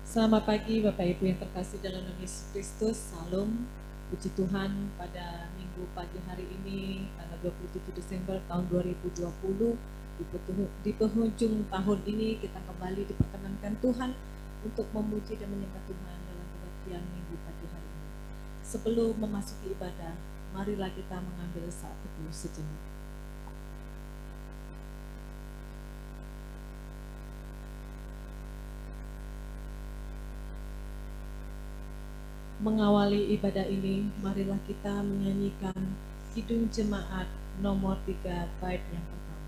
Selamat pagi Bapak Ibu yang terkasih dalam nama Yesus Kristus. Salam, puji Tuhan pada minggu pagi hari ini tanggal 27 Desember tahun 2020 di penghujung tahun ini kita kembali diperkenankan Tuhan untuk memuji dan menyembah Tuhan dalam kebaktian minggu pagi hari ini. Sebelum memasuki ibadah, marilah kita mengambil saat teduh sejenak. Mengawali ibadah ini, marilah kita menyanyikan Kidung Jemaat nomor 3 bait yang pertama.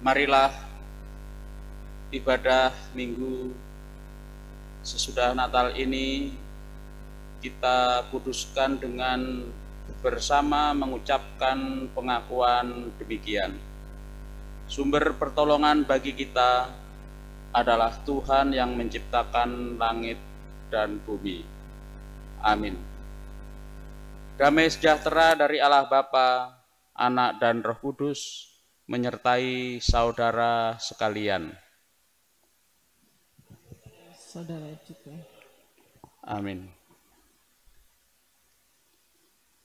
Marilah ibadah minggu sesudah Natal ini kita kuduskan dengan bersama mengucapkan pengakuan demikian. Sumber pertolongan bagi kita adalah Tuhan yang menciptakan langit dan bumi. Amin. Damai sejahtera dari Allah Bapa, Anak dan Roh Kudus menyertai saudara sekalian. Saudara juga. Amin.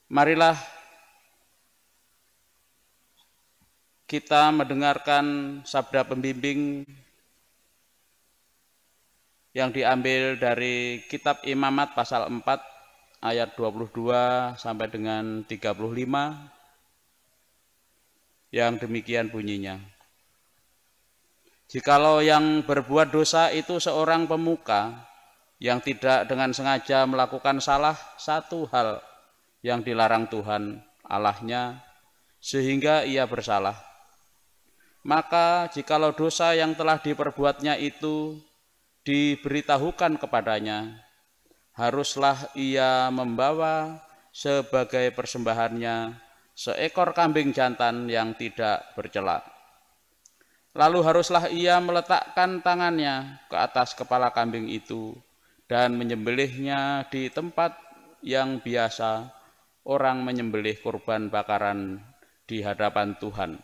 Marilah kita mendengarkan sabda pembimbing yang diambil dari kitab Imamat pasal 4 ayat 22 sampai dengan 35. Yang demikian bunyinya. Jikalau yang berbuat dosa itu seorang pemuka yang tidak dengan sengaja melakukan salah satu hal yang dilarang Tuhan Allahnya sehingga ia bersalah, maka jikalau dosa yang telah diperbuatnya itu diberitahukan kepadanya, haruslah ia membawa sebagai persembahannya seekor kambing jantan yang tidak bercela. Lalu haruslah ia meletakkan tangannya ke atas kepala kambing itu dan menyembelihnya di tempat yang biasa orang menyembelih kurban bakaran di hadapan Tuhan.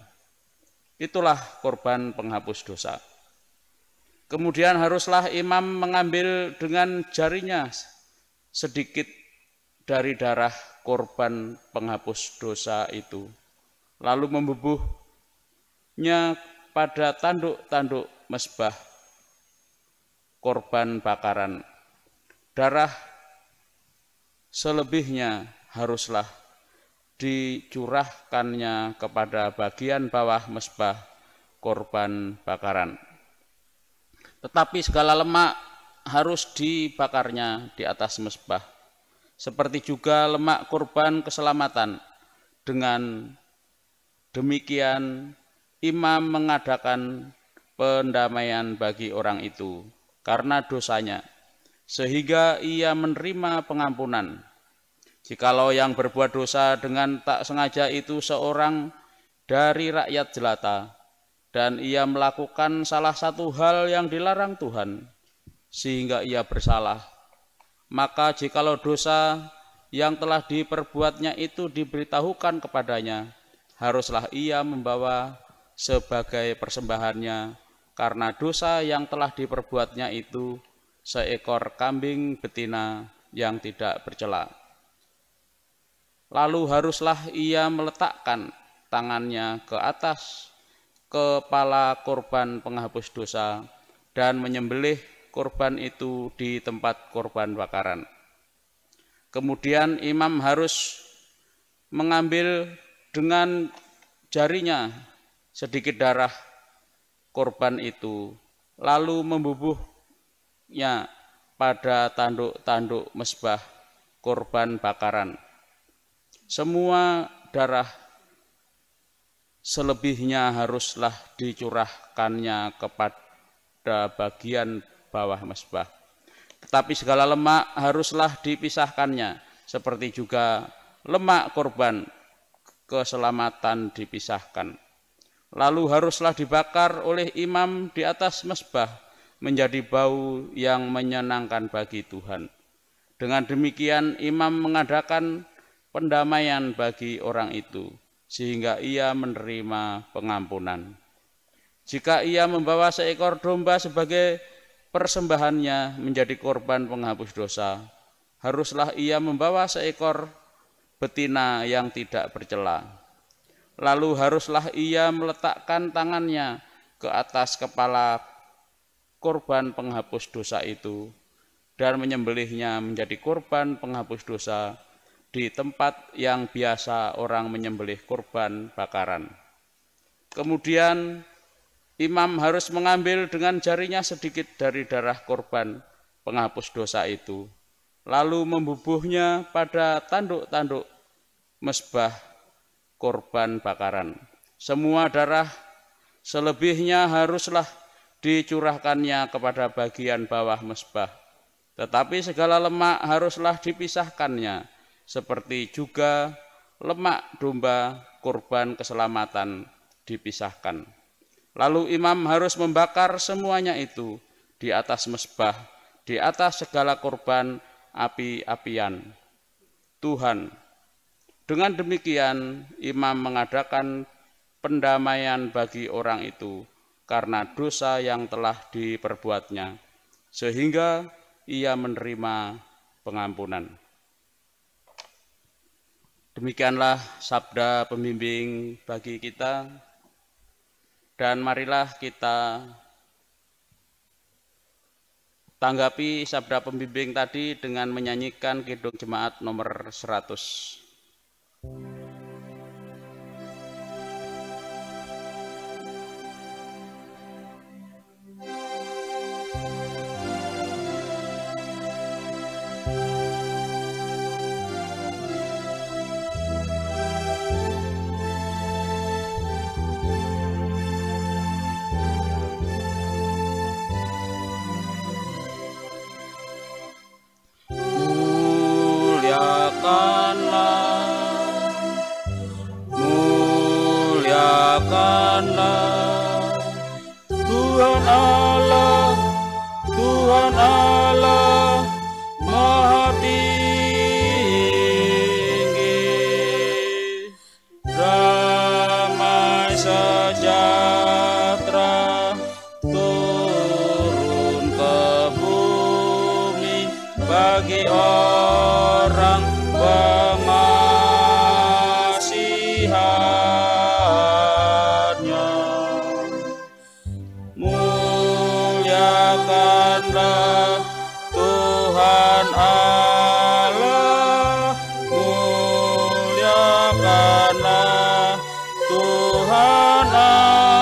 Itulah kurban penghapus dosa. Kemudian haruslah imam mengambil dengan jarinya sedikit dari darah korban penghapus dosa itu, lalu membubuhnya pada tanduk-tanduk mezbah korban bakaran. Darah selebihnya haruslah dicurahkannya kepada bagian bawah mezbah korban bakaran. Tetapi segala lemak harus dibakarnya di atas mezbah, seperti juga lemak kurban keselamatan. Dengan demikian imam mengadakan pendamaian bagi orang itu karena dosanya, sehingga ia menerima pengampunan. Jikalau yang berbuat dosa dengan tak sengaja itu seorang dari rakyat jelata, dan ia melakukan salah satu hal yang dilarang Tuhan, sehingga ia bersalah, maka jikalau dosa yang telah diperbuatnya itu diberitahukan kepadanya, haruslah ia membawa sebagai persembahannya karena dosa yang telah diperbuatnya itu seekor kambing betina yang tidak bercela. Lalu haruslah ia meletakkan tangannya ke atas kepala korban penghapus dosa dan menyembelih korban itu di tempat korban bakaran. Kemudian imam harus mengambil dengan jarinya sedikit darah korban itu, lalu membubuhnya pada tanduk-tanduk mezbah korban bakaran. Semua darah selebihnya haruslah dicurahkannya kepada bagian bawah mezbah. Tetapi segala lemak haruslah dipisahkannya, seperti juga lemak korban keselamatan dipisahkan. Lalu haruslah dibakar oleh imam di atas mezbah menjadi bau yang menyenangkan bagi Tuhan. Dengan demikian imam mengadakan pendamaian bagi orang itu, sehingga ia menerima pengampunan. Jika ia membawa seekor domba sebagai persembahannya menjadi korban penghapus dosa, haruslah ia membawa seekor betina yang tidak bercela. Lalu haruslah ia meletakkan tangannya ke atas kepala korban penghapus dosa itu dan menyembelihnya menjadi korban penghapus dosa di tempat yang biasa orang menyembelih korban bakaran. Kemudian imam harus mengambil dengan jarinya sedikit dari darah korban penghapus dosa itu, lalu membubuhnya pada tanduk-tanduk mezbah korban bakaran. Semua darah selebihnya haruslah dicurahkannya kepada bagian bawah mezbah, tetapi segala lemak haruslah dipisahkannya, seperti juga lemak domba korban keselamatan dipisahkan. Lalu imam harus membakar semuanya itu di atas mezbah, di atas segala korban api-apian Tuhan. Dengan demikian imam mengadakan pendamaian bagi orang itu karena dosa yang telah diperbuatnya, sehingga ia menerima pengampunan. Demikianlah sabda pembimbing bagi kita, dan marilah kita tanggapi sabda pembimbing tadi dengan menyanyikan Kidung Jemaat nomor 100. Muliakanlah Tuhan Allah Maha tinggi. Damai sejahtera turun ke bumi bagi orang pengasihannya. Muliakanlah Tuhan Allah, muliakanlah Tuhan Allah.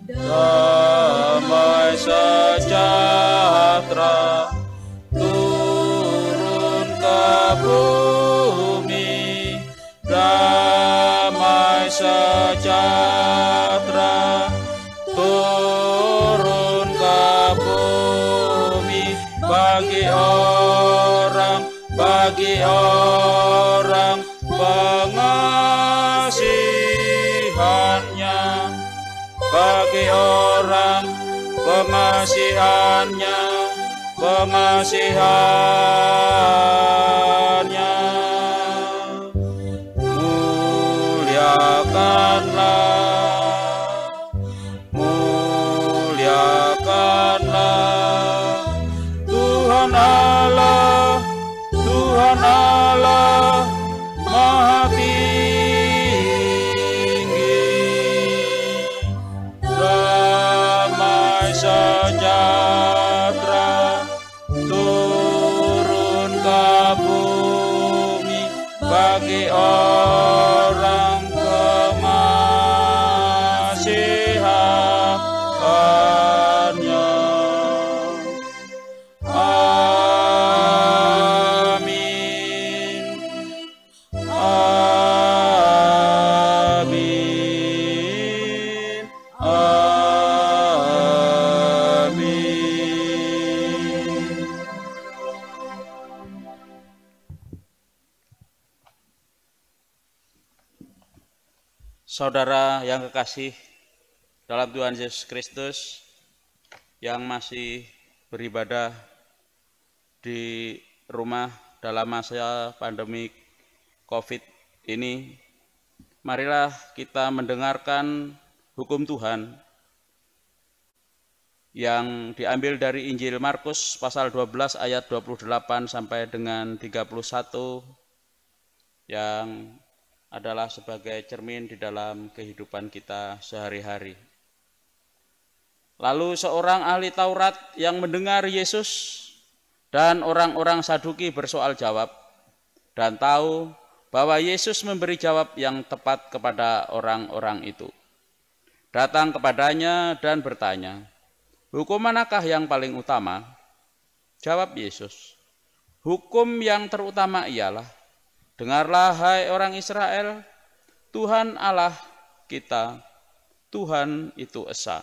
Damai sejahtera turun ke bumi, damai sejahtera turun ke bumi bagi orang pengasihannya, bagi orang pengasihannya, pengasihannya. Muliakanlah Tuhan Allah, Tuhan Allah Maha Tinggi. Damai sejahtera turun ke bumi bagi orang kemasihannya. Amin. Amin. Amin. Saudara yang kekasih dalam Tuhan Yesus Kristus yang masih beribadah di rumah dalam masa pandemi COVID ini, marilah kita mendengarkan hukum Tuhan yang diambil dari Injil Markus pasal 12 ayat 28 sampai dengan 31 yang adalah sebagai cermin di dalam kehidupan kita sehari-hari. Lalu seorang ahli Taurat yang mendengar Yesus dan orang-orang Saduki bersoal jawab dan tahu bahwa Yesus memberi jawab yang tepat kepada orang-orang itu, datang kepadanya dan bertanya, "Hukum manakah yang paling utama?" Jawab Yesus, "Hukum yang terutama ialah, dengarlah hai orang Israel, Tuhan Allah kita, Tuhan itu esa.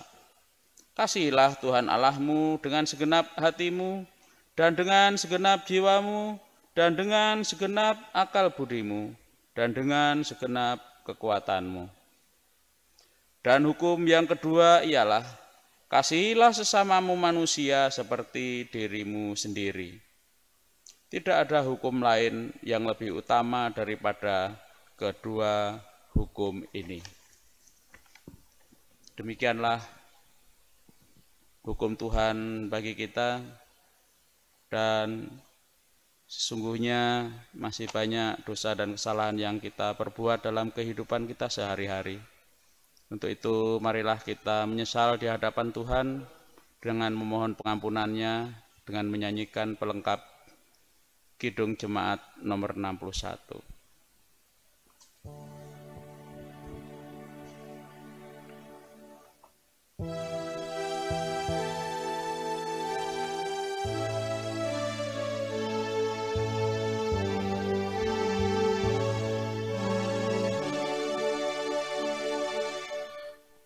Kasihilah Tuhan Allahmu dengan segenap hatimu, dan dengan segenap jiwamu, dan dengan segenap akal budimu, dan dengan segenap kekuatanmu. Dan hukum yang kedua ialah, kasihilah sesamamu manusia seperti dirimu sendiri. Tidak ada hukum lain yang lebih utama daripada kedua hukum ini." Demikianlah hukum Tuhan bagi kita, dan sesungguhnya masih banyak dosa dan kesalahan yang kita perbuat dalam kehidupan kita sehari-hari. Untuk itu marilah kita menyesal di hadapan Tuhan dengan memohon pengampunannya dengan menyanyikan pelengkap Kidung Jemaat nomor 61.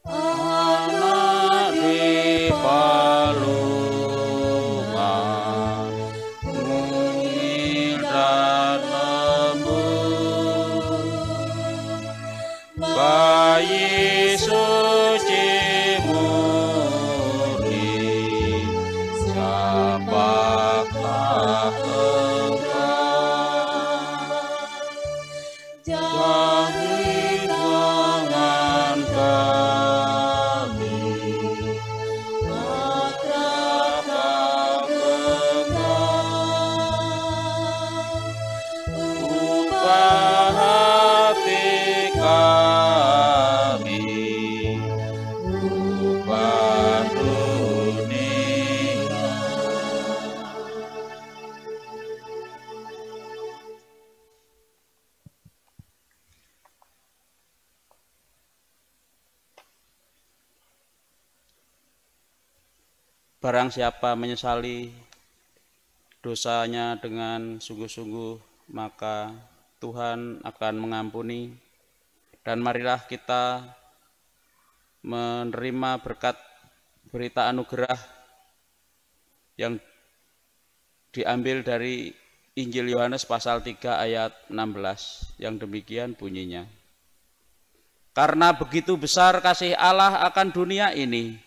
Anak di palungan, mungil dan lembut, bayi suci murni, siapakah engkau? Jauhi tangan kami, akrabkan engkau, ubah hati kami, ubah dunia. Barang siapa menyesali dosanya dengan sungguh-sungguh, maka Tuhan akan mengampuni. Dan marilah kita menerima berkat berita anugerah yang diambil dari Injil Yohanes pasal 3 ayat 16 yang demikian bunyinya. Karena begitu besar kasih Allah akan dunia ini,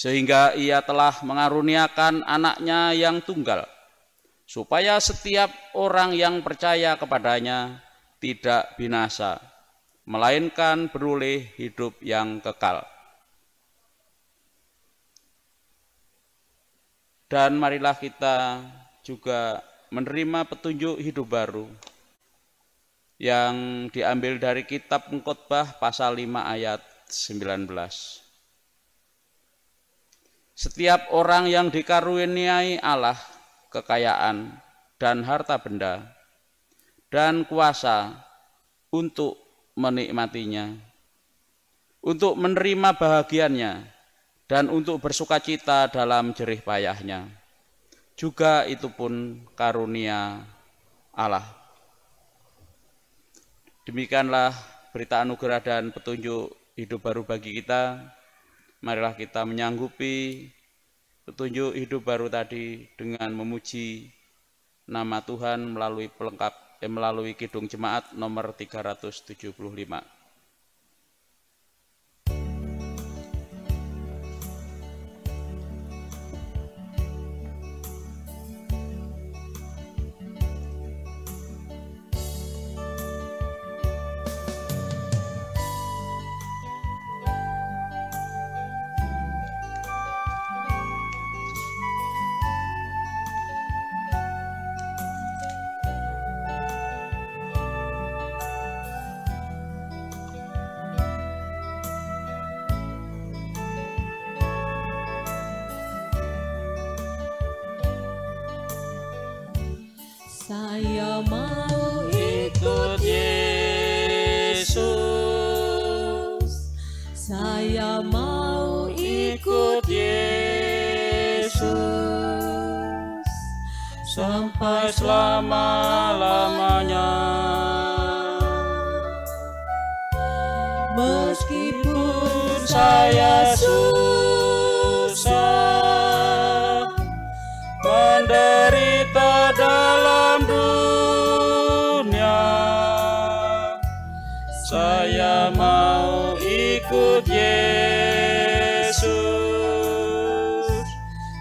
sehingga ia telah mengaruniakan anaknya yang tunggal, supaya setiap orang yang percaya kepadanya tidak binasa, melainkan beroleh hidup yang kekal. Dan marilah kita juga menerima petunjuk hidup baru yang diambil dari kitab Pengkhotbah pasal 5 ayat 19. Setiap orang yang dikaruniai Allah kekayaan dan harta benda dan kuasa untuk menikmatinya, untuk menerima bahagiannya, dan untuk bersukacita dalam jerih payahnya. Juga itu pun karunia Allah. Demikianlah berita anugerah dan petunjuk hidup baru bagi kita. Marilah kita menyanggupi petunjuk hidup baru tadi dengan memuji nama Tuhan melalui Kidung Jemaat nomor 375. Saya mau Ikut Yesus, saya mau ikut Yesus, sampai selama-lamanya. meskipun Saya susah, menderita dalam dunia, saya mau ikut Yesus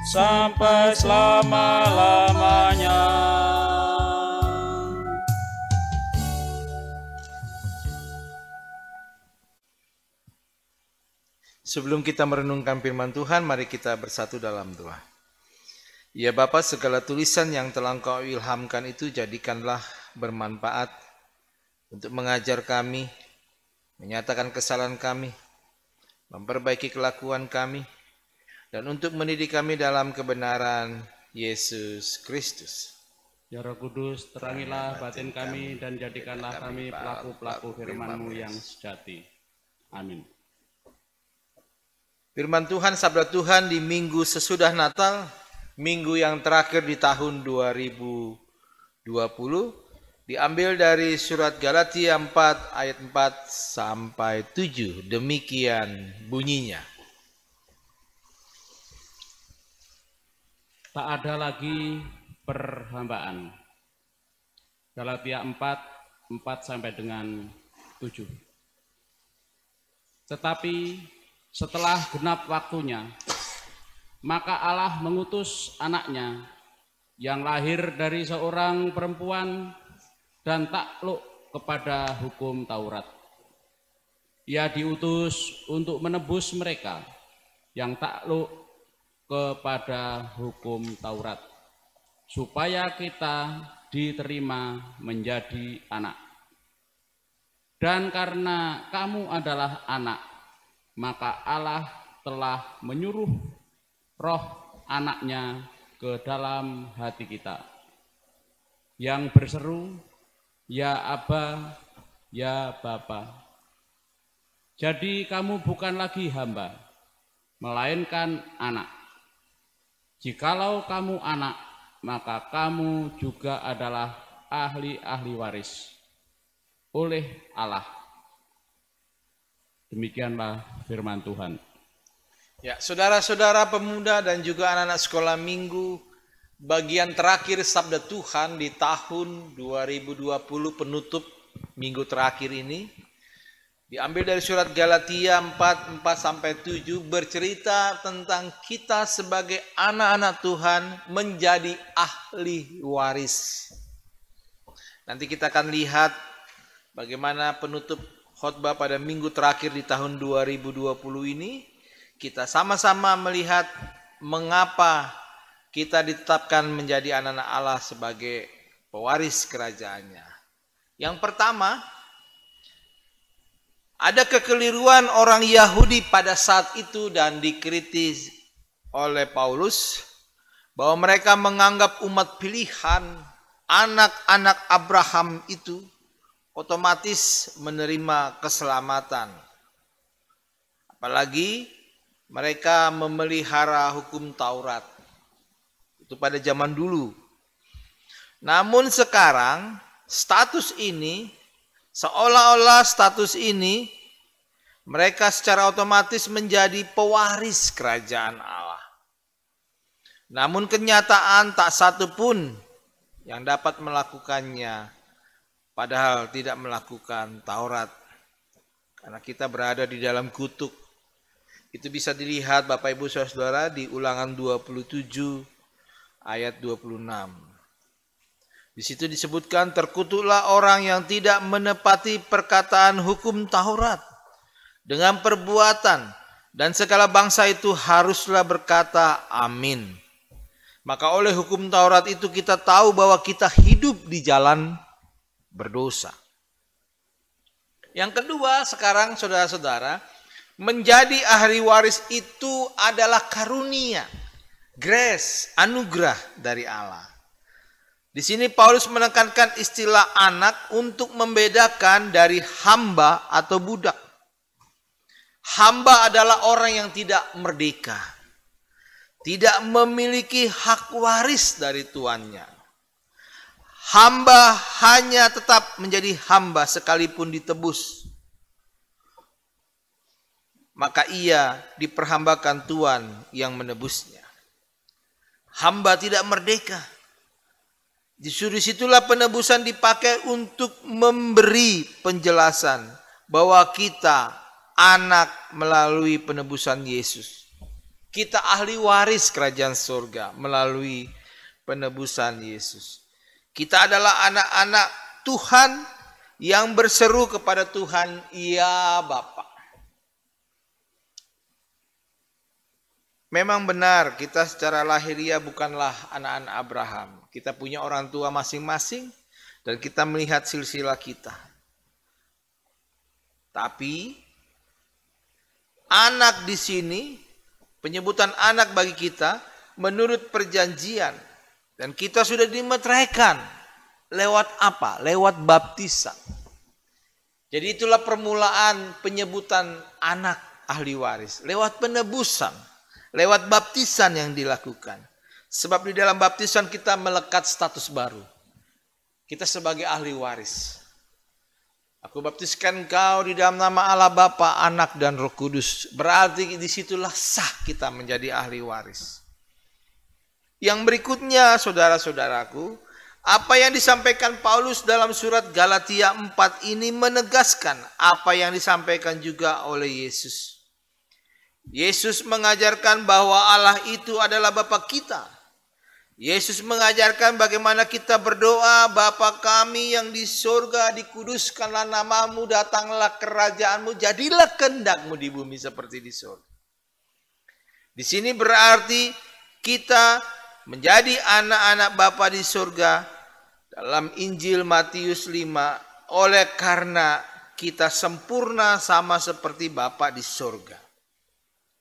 sampai selama-lamanya. Sebelum kita merenungkan firman Tuhan, mari kita bersatu dalam doa. Ya Bapa, segala tulisan yang telah Engkau ilhamkan itu jadikanlah bermanfaat untuk mengajar kami, menyatakan kesalahan kami, memperbaiki kelakuan kami, dan untuk mendidik kami dalam kebenaran Yesus Kristus. Ya Roh Kudus, terangilah batin kami dan jadikanlah kami pelaku-pelaku firman-Mu yang sejati. Amin. Firman Tuhan, sabda Tuhan di minggu sesudah Natal, minggu yang terakhir di tahun 2020, diambil dari surat Galatia 4 ayat 4 sampai 7. Demikian bunyinya. Tak ada lagi perhambaan. Galatia 4 sampai dengan 7. Tetapi setelah genap waktunya, maka Allah mengutus anaknya yang lahir dari seorang perempuan dan takluk kepada hukum Taurat. Ia diutus untuk menebus mereka yang takluk kepada hukum Taurat, supaya kita diterima menjadi anak. Dan karena kamu adalah anak, maka Allah telah menyuruh roh anaknya ke dalam hati kita, yang berseru, ya Aba, ya Bapa. Jadi kamu bukan lagi hamba, melainkan anak. Jikalau kamu anak, maka kamu juga adalah ahli-ahli waris oleh Allah. Demikianlah firman Tuhan. Ya, saudara-saudara pemuda dan juga anak-anak sekolah minggu, bagian terakhir sabda Tuhan di tahun 2020 penutup minggu terakhir ini Diambil dari surat Galatia 4:4-7 bercerita tentang kita sebagai anak-anak Tuhan menjadi ahli waris. Nanti kita akan lihat bagaimana penutup khotbah pada minggu terakhir di tahun 2020 ini. Kita sama-sama melihat mengapa kita ditetapkan menjadi anak-anak Allah sebagai pewaris kerajaannya. Yang pertama, ada kekeliruan orang Yahudi pada saat itu dan dikritis oleh Paulus bahwa mereka menganggap umat pilihan anak-anak Abraham itu otomatis menerima keselamatan. Apalagi mereka memelihara hukum Taurat. Itu pada zaman dulu. Namun sekarang status ini seolah-olah status ini mereka secara otomatis menjadi pewaris kerajaan Allah. Namun kenyataan tak satu pun yang dapat melakukannya, padahal tidak melakukan Taurat. Karena kita berada di dalam kutuk. Itu bisa dilihat Bapak Ibu Saudara di Ulangan 27 ayat 26. Di situ disebutkan, terkutuklah orang yang tidak menepati perkataan hukum Taurat dengan perbuatan, dan segala bangsa itu haruslah berkata amin. Maka oleh hukum Taurat itu kita tahu bahwa kita hidup di jalan berdosa. Yang kedua, sekarang saudara-saudara, menjadi ahli waris itu adalah karunia, grace, anugerah dari Allah. Di sini Paulus menekankan istilah anak untuk membedakan dari hamba atau budak. Hamba adalah orang yang tidak merdeka, tidak memiliki hak waris dari tuannya. Hamba hanya tetap menjadi hamba sekalipun ditebus. Maka ia diperhambakan Tuan yang menebusnya. Hamba tidak merdeka. Disuruh situlah penebusan dipakai untuk memberi penjelasan bahwa kita anak melalui penebusan Yesus. Kita ahli waris kerajaan surga melalui penebusan Yesus. Kita adalah anak-anak Tuhan yang berseru kepada Tuhan, "Ya Bapa." Memang benar kita secara lahiriah bukanlah anak-anak Abraham. Kita punya orang tua masing-masing dan kita melihat silsilah kita. Tapi anak di sini, penyebutan anak bagi kita menurut perjanjian, dan kita sudah dimeteraikan lewat apa? Lewat baptisan. Jadi itulah permulaan penyebutan anak ahli waris, lewat penebusan, lewat baptisan yang dilakukan. Sebab di dalam baptisan kita melekat status baru. Kita sebagai ahli waris. Aku baptiskan engkau di dalam nama Allah Bapa, Anak dan Roh Kudus. Berarti disitulah sah kita menjadi ahli waris. Yang berikutnya saudara-saudaraku, apa yang disampaikan Paulus dalam surat Galatia 4 ini menegaskan apa yang disampaikan juga oleh Yesus. Yesus mengajarkan bahwa Allah itu adalah Bapa kita. Yesus mengajarkan bagaimana kita berdoa, Bapa kami yang di surga, dikuduskanlah namamu, datanglah kerajaanmu, jadilah kehendakmu di bumi seperti di surga. Di sini berarti kita menjadi anak-anak Bapa di surga dalam Injil Matius 5 oleh karena kita sempurna sama seperti Bapa di surga.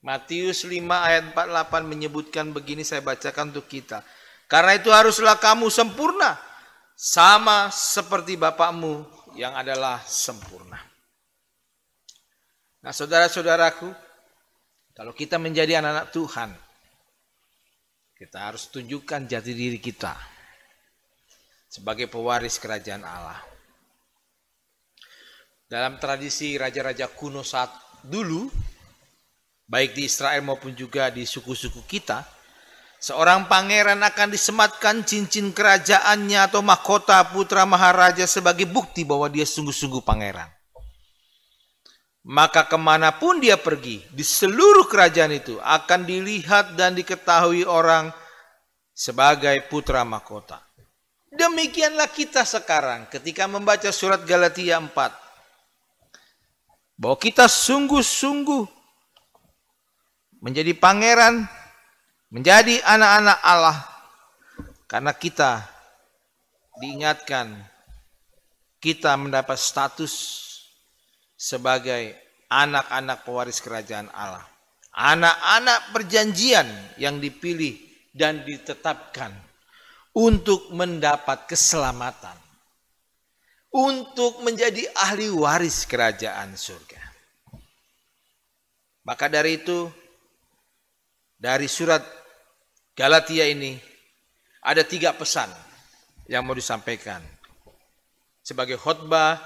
Matius 5 ayat 48 menyebutkan begini, saya bacakan untuk kita. Karena itu haruslah kamu sempurna, sama seperti Bapakmu yang adalah sempurna. Nah saudara-saudaraku, kalau kita menjadi anak-anak Tuhan, kita harus tunjukkan jati diri kita sebagai pewaris kerajaan Allah. Dalam tradisi raja-raja kuno saat dulu, baik di Israel maupun juga di suku-suku kita, seorang pangeran akan disematkan cincin kerajaannya atau mahkota putra maharaja sebagai bukti bahwa dia sungguh-sungguh pangeran. maka kemanapun dia pergi, di seluruh kerajaan itu akan dilihat dan diketahui orang sebagai putra mahkota. Demikianlah kita sekarang ketika membaca surat Galatia 4. Bahwa kita sungguh-sungguh menjadi pangeran, menjadi anak-anak Allah. Karena kita diingatkan, kita mendapat status sebagai anak-anak pewaris kerajaan Allah. Anak-anak perjanjian yang dipilih dan ditetapkan untuk mendapat keselamatan. Untuk menjadi ahli waris kerajaan surga. Maka dari itu, dari surat Galatia ini, ada 3 pesan yang mau disampaikan. Sebagai khotbah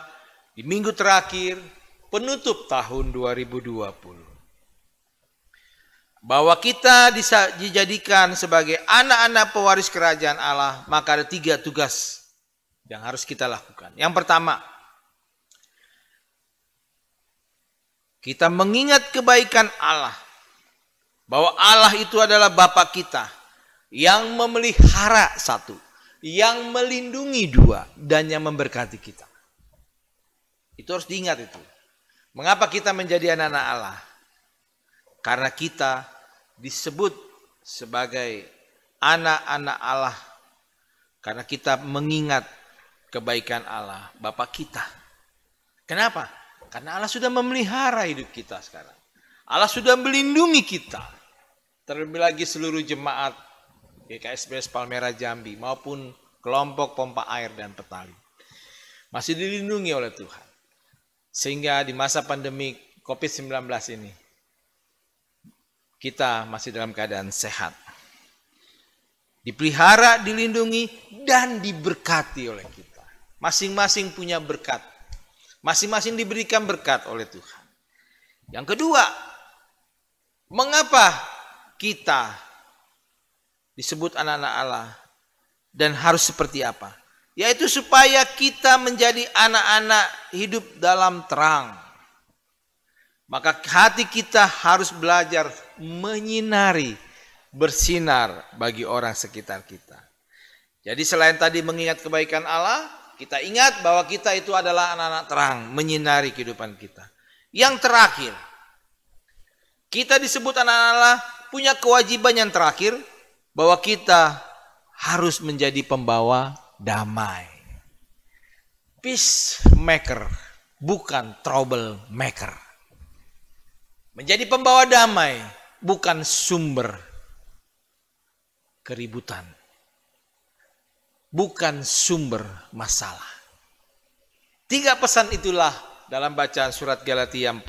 di minggu terakhir, penutup tahun 2020. Bahwa kita dijadikan sebagai anak-anak pewaris kerajaan Allah, maka ada 3 tugas yang harus kita lakukan. Yang pertama, kita mengingat kebaikan Allah. Bahwa Allah itu adalah Bapa kita yang memelihara 1, yang melindungi 2, dan yang memberkati kita. Itu harus diingat itu. Mengapa kita menjadi anak-anak Allah? Karena kita disebut sebagai anak-anak Allah. Karena kita mengingat kebaikan Allah, Bapa kita. Kenapa? Karena Allah sudah memelihara hidup kita sekarang. Allah sudah melindungi kita. Terlebih lagi seluruh jemaat GKSBS Palmera Jambi maupun kelompok pompa air dan petani. Masih dilindungi oleh Tuhan. Sehingga di masa pandemi COVID-19 ini, kita masih dalam keadaan sehat. Dipelihara, dilindungi, dan diberkati oleh kita. Masing-masing punya berkat. Masing-masing diberikan berkat oleh Tuhan. Yang kedua, mengapa kita disebut anak-anak Allah dan harus seperti apa? Yaitu supaya kita menjadi anak-anak hidup dalam terang. Maka hati kita harus belajar menyinari, bersinar bagi orang sekitar kita. Jadi selain tadi mengingat kebaikan Allah, kita ingat bahwa kita itu adalah anak-anak terang, menyinari kehidupan kita. Yang terakhir, kita disebut anak-anak Allah, punya kewajiban yang terakhir, bahwa kita harus menjadi pembawa damai. Peacemaker, bukan troublemaker. Menjadi pembawa damai, bukan sumber keributan. Bukan sumber masalah. 3 pesan itulah dalam bacaan surat Galatia 4,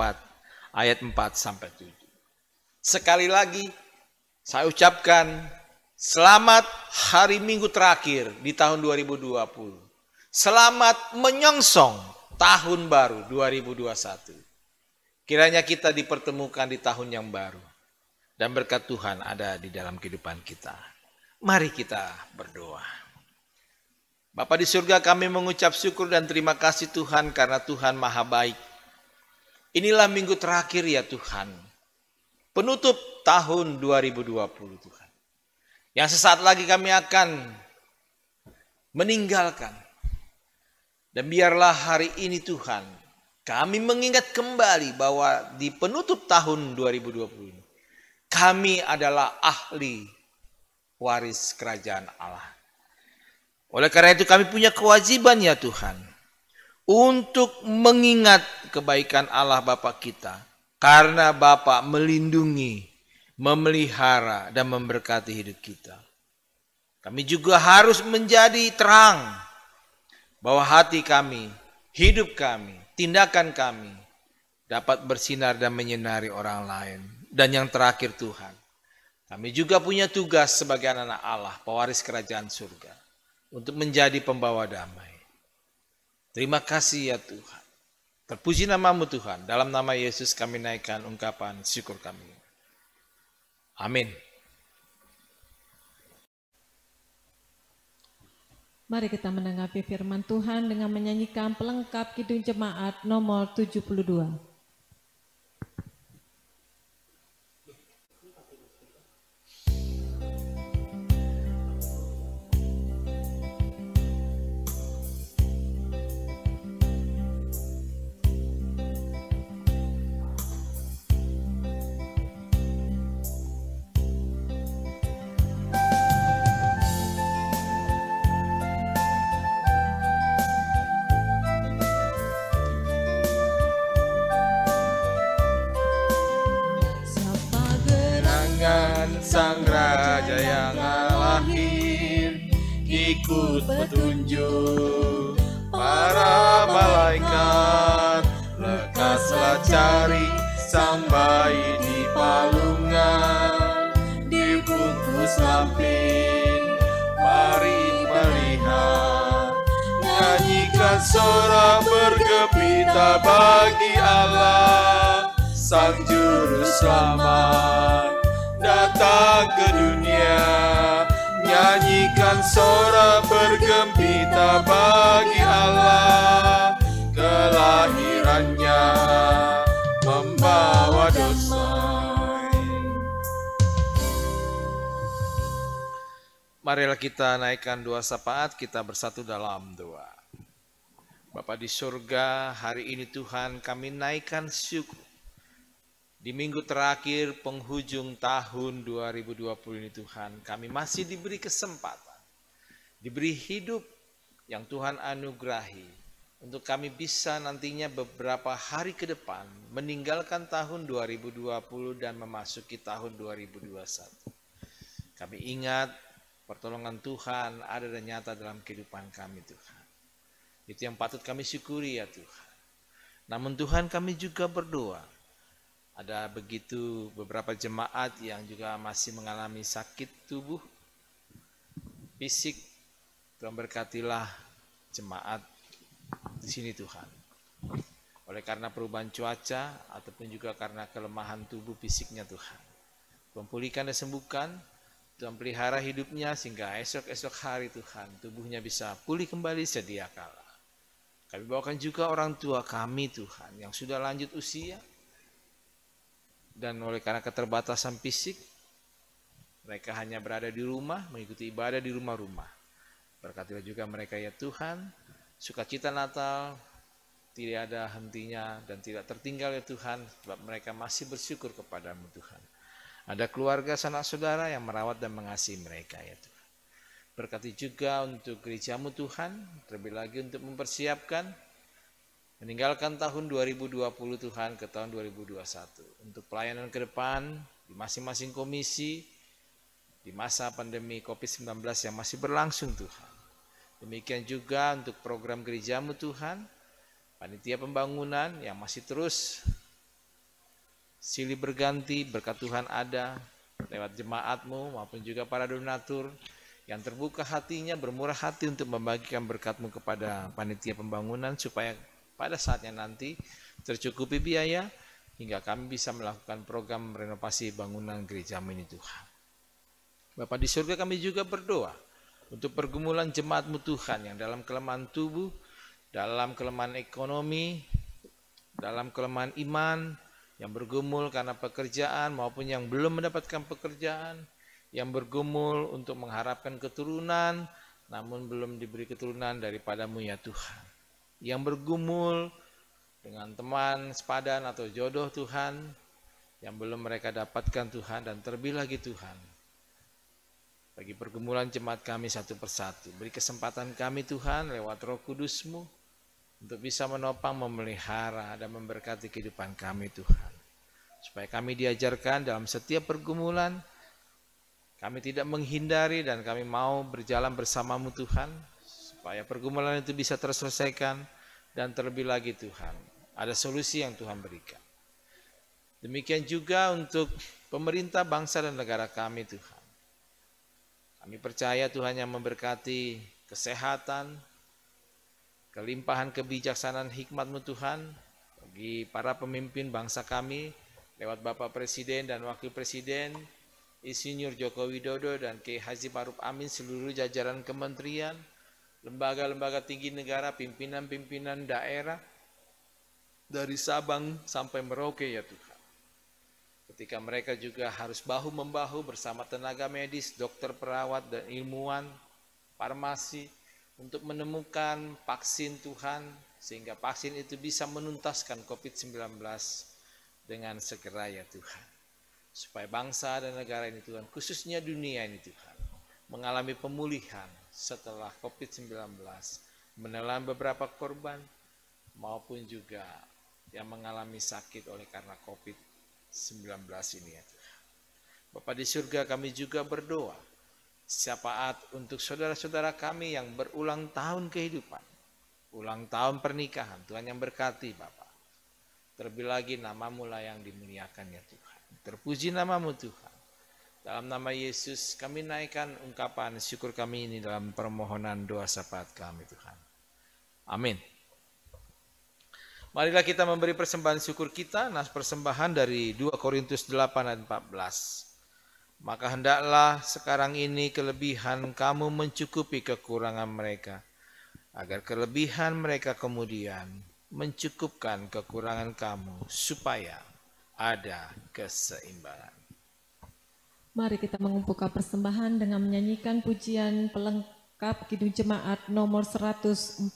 ayat 4-7. Sekali lagi, saya ucapkan selamat hari Minggu terakhir di tahun 2020. Selamat menyongsong tahun baru 2021. Kiranya kita dipertemukan di tahun yang baru. Dan berkat Tuhan ada di dalam kehidupan kita. Mari kita berdoa. Bapa di surga, kami mengucap syukur dan terima kasih Tuhan karena Tuhan maha baik. Inilah minggu terakhir ya Tuhan. Penutup tahun 2020 Tuhan. Yang sesaat lagi kami akan meninggalkan. Dan biarlah hari ini Tuhan, kami mengingat kembali bahwa di penutup tahun 2020 ini, kami adalah ahli waris kerajaan Allah. Oleh karena itu kami punya kewajiban ya Tuhan, untuk mengingat kebaikan Allah Bapa kita. Karena Bapa melindungi, memelihara, dan memberkati hidup kita. Kami juga harus menjadi terang, bahwa hati kami, hidup kami, tindakan kami dapat bersinar dan menyinari orang lain. Dan yang terakhir Tuhan, kami juga punya tugas sebagai anak-anak Allah, pewaris kerajaan surga, untuk menjadi pembawa damai. Terima kasih ya Tuhan. Terpuji namamu Tuhan. Dalam nama Yesus kami naikkan ungkapan syukur kami. Amin. Mari kita menanggapi firman Tuhan dengan menyanyikan pelengkap Kidung Jemaat nomor 72. Tuhan Sang Raja yang lahir, ikut petunjuk para malaikat, lekaslah cari sang bayi di palungan, dibungkus lampin, mari melihat. Nyanyikan sorak bergembira bagi Allah, Sang Juru Selamat datang ke dunia. Nyanyikan sorak bergembira bagi Allah, kelahirannya membawa damai. Marilah kita naikkan doa syafaat, kita bersatu dalam doa. Bapa di surga, hari ini Tuhan kami naikkan syukur. Di minggu terakhir penghujung tahun 2020 ini Tuhan, kami masih diberi kesempatan, diberi hidup yang Tuhan anugerahi, untuk kami bisa nantinya beberapa hari ke depan meninggalkan tahun 2020 dan memasuki tahun 2021. Kami ingat pertolongan Tuhan ada dan nyata dalam kehidupan kami Tuhan. Itu yang patut kami syukuri ya Tuhan. Namun Tuhan kami juga berdoa, ada begitu beberapa jemaat yang juga masih mengalami sakit tubuh, fisik. Tuhan berkatilah jemaat di sini Tuhan. Oleh karena perubahan cuaca ataupun juga karena kelemahan tubuh fisiknya Tuhan, Tuhan pulihkan dan sembuhkan. Tuhan pelihara hidupnya sehingga esok-esok hari Tuhan tubuhnya bisa pulih kembali sedia kala. Kami bawakan juga orang tua kami Tuhan yang sudah lanjut usia, dan oleh karena keterbatasan fisik, mereka hanya berada di rumah, mengikuti ibadah di rumah-rumah. Berkatilah juga mereka ya Tuhan, sukacita Natal tidak ada hentinya dan tidak tertinggal ya Tuhan, sebab mereka masih bersyukur kepadamu Tuhan. Ada keluarga sanak saudara yang merawat dan mengasihi mereka ya Tuhan. Berkati juga untuk gerejamu Tuhan, terlebih lagi untuk mempersiapkan meninggalkan tahun 2020 Tuhan ke tahun 2021. Untuk pelayanan ke depan di masing-masing komisi di masa pandemi COVID-19 yang masih berlangsung Tuhan. Demikian juga untuk program gerejamu Tuhan, panitia pembangunan yang masih terus silih berganti, berkat Tuhan ada lewat jemaatmu maupun juga para donatur yang terbuka hatinya, bermurah hati untuk membagikan berkat-Mu kepada panitia pembangunan supaya pada saatnya nanti tercukupi biaya hingga kami bisa melakukan program renovasi bangunan gerejamu ini Tuhan. Bapa di surga, kami juga berdoa untuk pergumulan jemaat-Mu Tuhan yang dalam kelemahan tubuh, dalam kelemahan ekonomi, dalam kelemahan iman, yang bergumul karena pekerjaan maupun yang belum mendapatkan pekerjaan, yang bergumul untuk mengharapkan keturunan namun belum diberi keturunan daripada-Mu ya Tuhan, yang bergumul dengan teman sepadan atau jodoh Tuhan yang belum mereka dapatkan Tuhan, dan terlebih lagi Tuhan bagi pergumulan jemaat kami satu persatu, beri kesempatan kami Tuhan lewat Roh Kudus-Mu untuk bisa menopang, memelihara dan memberkati kehidupan kami Tuhan, supaya kami diajarkan dalam setiap pergumulan, kami tidak menghindari dan kami mau berjalan bersama-Mu Tuhan, supaya pergumulan itu bisa terselesaikan, dan terlebih lagi Tuhan ada solusi yang Tuhan berikan. Demikian juga untuk pemerintah bangsa dan negara kami Tuhan. Kami percaya Tuhan yang memberkati kesehatan, kelimpahan kebijaksanaan hikmat-Mu Tuhan bagi para pemimpin bangsa kami lewat Bapak Presiden dan Wakil Presiden Insinyur Joko Widodo dan Kiai Haji Ma'ruf Amin, seluruh jajaran kementerian, lembaga-lembaga tinggi negara, pimpinan-pimpinan daerah dari Sabang sampai Merauke ya Tuhan. Ketika mereka juga harus bahu-membahu bersama tenaga medis, dokter, perawat, dan ilmuwan, farmasi untuk menemukan vaksin Tuhan, sehingga vaksin itu bisa menuntaskan COVID-19 dengan segera ya Tuhan. Supaya bangsa dan negara ini Tuhan, khususnya dunia ini Tuhan, mengalami pemulihan setelah COVID-19, menelan beberapa korban maupun juga yang mengalami sakit oleh karena COVID-19 ini ya Tuhan. Bapa di surga, kami juga berdoa syafaat untuk saudara-saudara kami yang berulang tahun kehidupan, ulang tahun pernikahan. Tuhan yang berkati Bapa. Terlebih lagi namamu lah yang dimuliakan ya Tuhan. Terpuji namamu Tuhan. Dalam nama Yesus kami naikkan ungkapan syukur kami ini dalam permohonan doa syafaat kami Tuhan. Amin. Marilah kita memberi persembahan syukur kita. Nah, persembahan dari 2 Korintus 8 ayat 14. Maka hendaklah sekarang ini kelebihan kamu mencukupi kekurangan mereka, agar kelebihan mereka kemudian mencukupkan kekurangan kamu, supaya ada keseimbangan. Mari kita mengumpulkan persembahan dengan menyanyikan pujian pelengkap Kidung Jemaat nomor 146.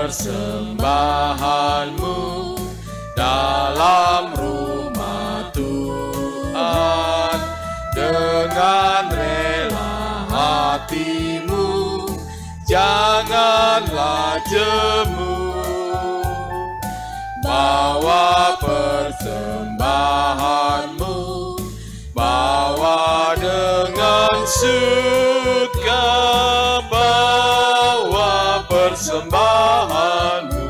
Persembahanmu dalam rumah Tuhan, dengan rela hatimu, janganlah jemu. Bawa persembahanmu, bawa dengan suka, persembahanmu,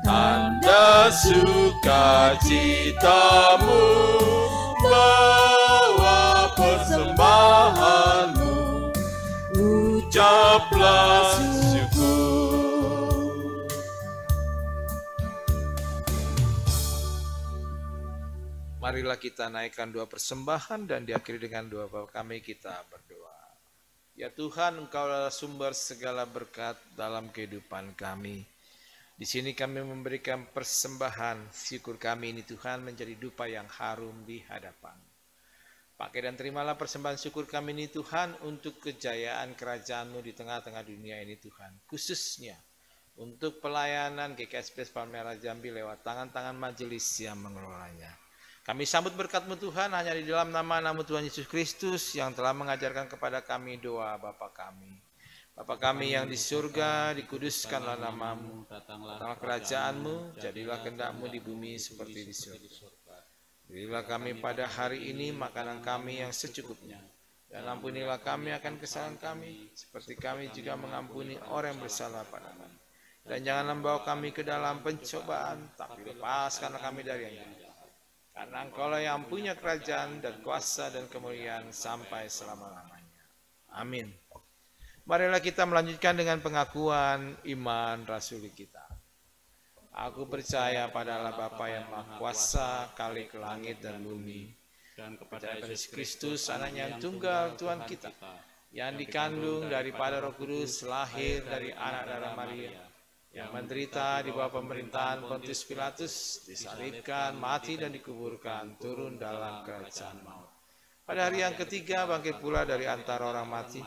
tanda sukacitamu. Bawa persembahanmu, ucaplah syukur. Marilah kita naikkan doa persembahan dan diakhiri dengan doa Bapa kami, kita berdoa. Ya Tuhan, Engkaulah sumber segala berkat dalam kehidupan kami. Di sini kami memberikan persembahan syukur kami ini Tuhan menjadi dupa yang harum di hadapan. Pakai dan terimalah persembahan syukur kami ini Tuhan untuk kejayaan kerajaan-Mu di tengah-tengah dunia ini Tuhan. Khususnya untuk pelayanan GKSP Palmerah Jambi lewat tangan-tangan majelis yang mengelolanya. Kami sambut berkat-Mu Tuhan hanya di dalam nama Tuhan Yesus Kristus yang telah mengajarkan kepada kami doa Bapa kami. Bapa kami yang di surga, dikuduskanlah namamu, datanglah kerajaan-Mu, jadilah kehendak-Mu di bumi seperti di surga. Berilah kami pada hari ini makanan kami yang secukupnya, dan ampunilah kami akan kesalahan kami, seperti kami juga mengampuni orang yang bersalah pada kami. Dan jangan membawa kami ke dalam pencobaan, tapi lepaskanlah kami dari yang jahat. Karena Engkaulah yang punya kerajaan dan kuasa dan kemuliaan sampai selama-lamanya. Amin. Marilah kita melanjutkan dengan pengakuan iman rasuli kita. Aku percaya pada Allah Bapa yang Maha Kuasa, Khalik langit dan bumi, dan kepada Yesus Kristus, Anaknya yang tunggal Tuhan kita, yang dikandung daripada Roh Kudus, lahir dari anak darah Maria, yang menderita di bawah pemerintahan Pontius Pilatus, disalibkan, mati dan dikuburkan, turun dalam kerajaan maut. Pada hari yang ketiga bangkit pula dari antara orang mati,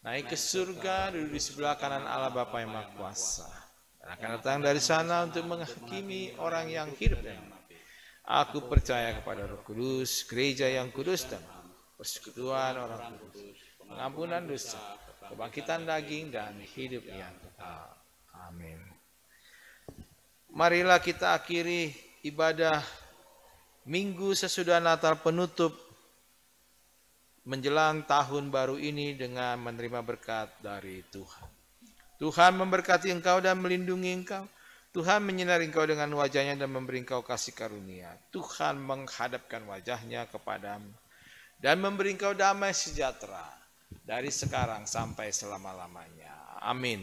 naik ke surga, duduk di sebelah kanan Allah Bapa yang Maha Kuasa, dan akan datang dari sana untuk menghakimi orang yang hidup dan mati. Aku percaya kepada Roh Kudus, gereja yang kudus dan persekutuan orang kudus, pengampunan dosa, kebangkitan daging dan hidup yang kekal. Amin. Marilah kita akhiri ibadah minggu sesudah Natal penutup menjelang tahun baru ini dengan menerima berkat dari Tuhan. Tuhan memberkati engkau dan melindungi engkau. Tuhan menyinari engkau dengan wajahnya dan memberi engkau kasih karunia. Tuhan menghadapkan wajahnya kepadamu dan memberi engkau damai sejahtera dari sekarang sampai selama-lamanya. Amin.